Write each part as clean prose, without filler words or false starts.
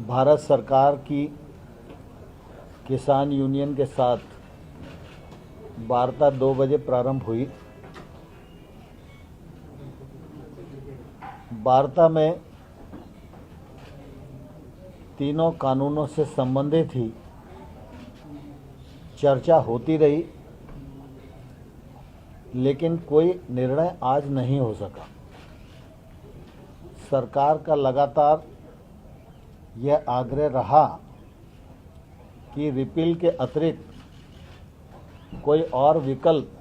भारत सरकार की किसान यूनियन के साथ वार्ता 2 बजे प्रारंभ हुई। वार्ता में तीनों कानूनों से संबंधित ही चर्चा होती रही, लेकिन कोई निर्णय आज नहीं हो सका। सरकार का लगातार यह आग्रह रहा कि रिपील के अतिरिक्त कोई और विकल्प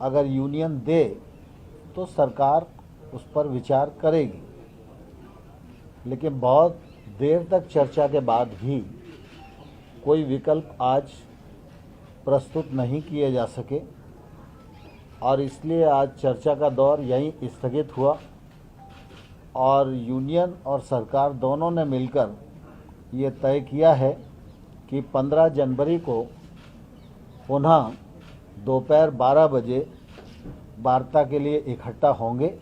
अगर यूनियन दे तो सरकार उस पर विचार करेगी, लेकिन बहुत देर तक चर्चा के बाद भी कोई विकल्प आज प्रस्तुत नहीं किए जा सके और इसलिए आज चर्चा का दौर यहीं स्थगित हुआ और यूनियन और सरकार दोनों ने मिलकर ये तय किया है कि 15 जनवरी को पुनः दोपहर 12 बजे वार्ता के लिए इकट्ठा होंगे।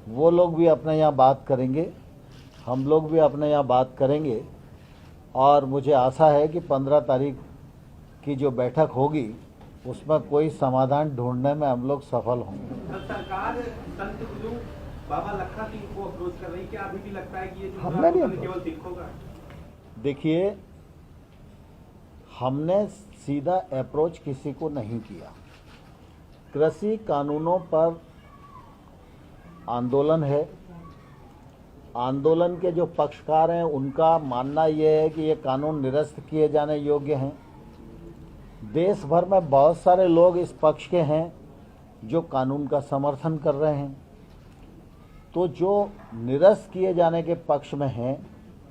वो लोग भी अपने यहाँ बात करेंगे, हम लोग भी अपने यहाँ बात करेंगे और मुझे आशा है कि 15 तारीख की जो बैठक होगी उसमें कोई समाधान ढूंढने में हम लोग सफल होंगे। सरकार संत गुरु बाबा लखा सिंह को अप्रोच कर रही है, क्या अभी भी लगता है कि ये हमने नहीं, केवल सिखों का? देखिए, हमने सीधा अप्रोच किसी को नहीं किया। कृषि कानूनों पर आंदोलन है। आंदोलन के जो पक्षकार हैं उनका मानना यह है कि ये कानून निरस्त किए जाने योग्य हैं। देश भर में बहुत सारे लोग इस पक्ष के हैं जो कानून का समर्थन कर रहे हैं। तो जो निरस्त किए जाने के पक्ष में हैं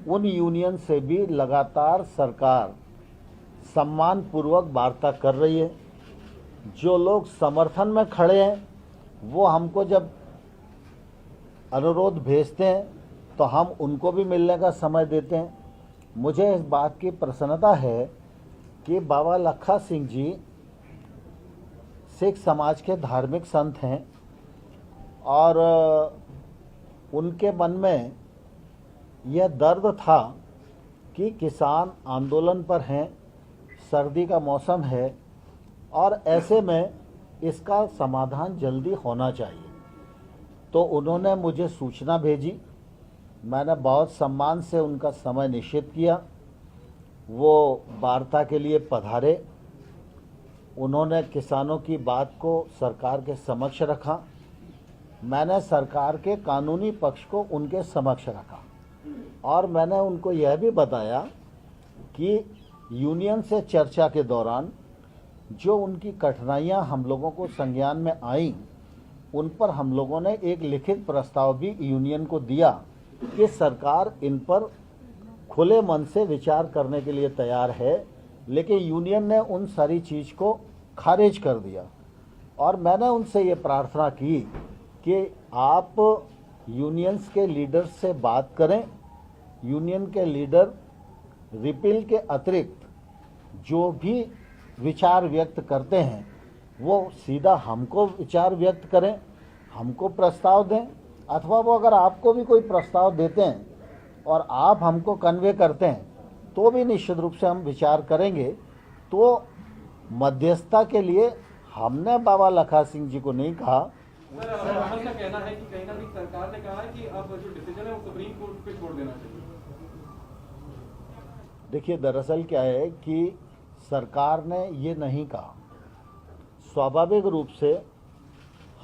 उन यूनियन से भी लगातार सरकार सम्मानपूर्वक वार्ता कर रही है। जो लोग समर्थन में खड़े हैं वो हमको जब अनुरोध भेजते हैं तो हम उनको भी मिलने का समय देते हैं। मुझे इस बात की प्रसन्नता है कि बाबा लखा सिंह जी सिख समाज के धार्मिक संत हैं और उनके मन में यह दर्द था कि किसान आंदोलन पर हैं, सर्दी का मौसम है और ऐसे में इसका समाधान जल्दी होना चाहिए। तो उन्होंने मुझे सूचना भेजी, मैंने बहुत सम्मान से उनका समय निश्चित किया। वो वार्ता के लिए पधारे, उन्होंने किसानों की बात को सरकार के समक्ष रखा, मैंने सरकार के कानूनी पक्ष को उनके समक्ष रखा और मैंने उनको यह भी बताया कि यूनियन से चर्चा के दौरान जो उनकी कठिनाइयां हम लोगों को संज्ञान में आईं उन पर हम लोगों ने एक लिखित प्रस्ताव भी यूनियन को दिया कि सरकार इन पर खुले मन से विचार करने के लिए तैयार है, लेकिन यूनियन ने उन सारी चीज़ को खारिज कर दिया। और मैंने उनसे ये प्रार्थना की कि आप यूनियंस के लीडर्स से बात करें। यूनियन के लीडर रिपील के अतिरिक्त जो भी विचार व्यक्त करते हैं वो सीधा हमको विचार व्यक्त करें, हमको प्रस्ताव दें, अथवा वो अगर आपको भी कोई प्रस्ताव देते हैं और आप हमको कन्वे करते हैं तो भी निश्चित रूप से हम विचार करेंगे। तो मध्यस्थता के लिए हमने बाबा लखा सिंह जी को नहीं कहा। सर, राहुल का कहना है कि कहीं ना कहीं सरकार ने कहा है कि अब जो डिसीजन है वो सुप्रीम कोर्ट पे छोड़ देना चाहिए। देखिए, दरअसल क्या है कि सरकार ने ये नहीं कहा। स्वाभाविक रूप से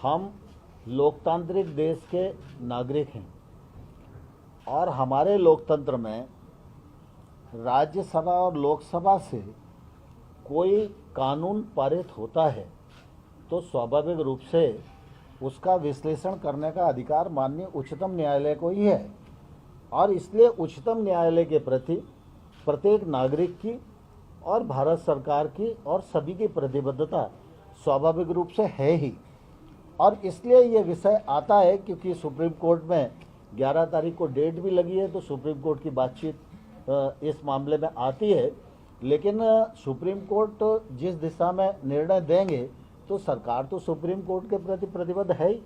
हम लोकतांत्रिक देश के नागरिक हैं और हमारे लोकतंत्र में राज्यसभा और लोकसभा से कोई कानून पारित होता है तो स्वाभाविक रूप से उसका विश्लेषण करने का अधिकार माननीय उच्चतम न्यायालय को ही है और इसलिए उच्चतम न्यायालय के प्रति प्रत्येक नागरिक की और भारत सरकार की और सभी की प्रतिबद्धता स्वाभाविक रूप से है ही। और इसलिए ये विषय आता है क्योंकि सुप्रीम कोर्ट में 11 तारीख को डेट भी लगी है, तो सुप्रीम कोर्ट की बातचीत इस मामले में आती है। लेकिन सुप्रीम कोर्ट जिस दिशा में निर्णय देंगे तो सरकार तो सुप्रीम कोर्ट के प्रति प्रतिबद्ध है ही।